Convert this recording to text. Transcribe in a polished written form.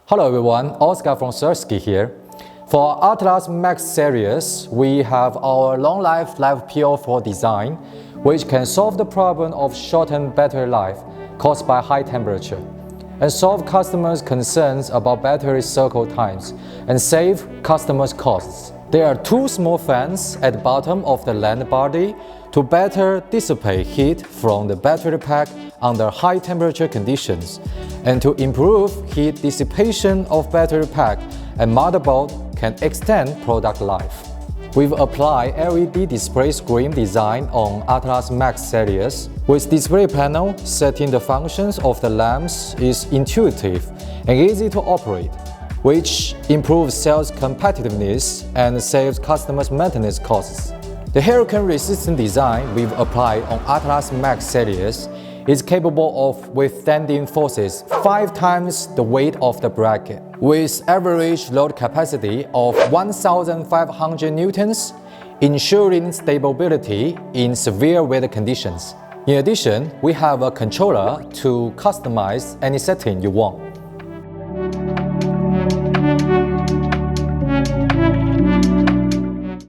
Hello everyone, Oscar from Sresky here. For Atlas Max series, we have our long-life live PO4 design, which can solve the problem of shortened battery life caused by high temperature, and solve customers' concerns about battery cycle times, and save customers' costs. There are two small fans at the bottom of the land body to better dissipate heat from the battery pack under high temperature conditions, and to improve heat dissipation of battery pack and motherboard can extend product life. We've applied LED display screen design on Atlas Max series. With display panel, setting the functions of the lamps is intuitive and easy to operate, which improves sales competitiveness and saves customers' maintenance costs. The hurricane-resistant design we've applied on Atlas Max series is capable of withstanding forces 5 times the weight of the bracket, with average load capacity of 1,500 newtons, ensuring stability in severe weather conditions. In addition, we have a controller to customize any setting you want.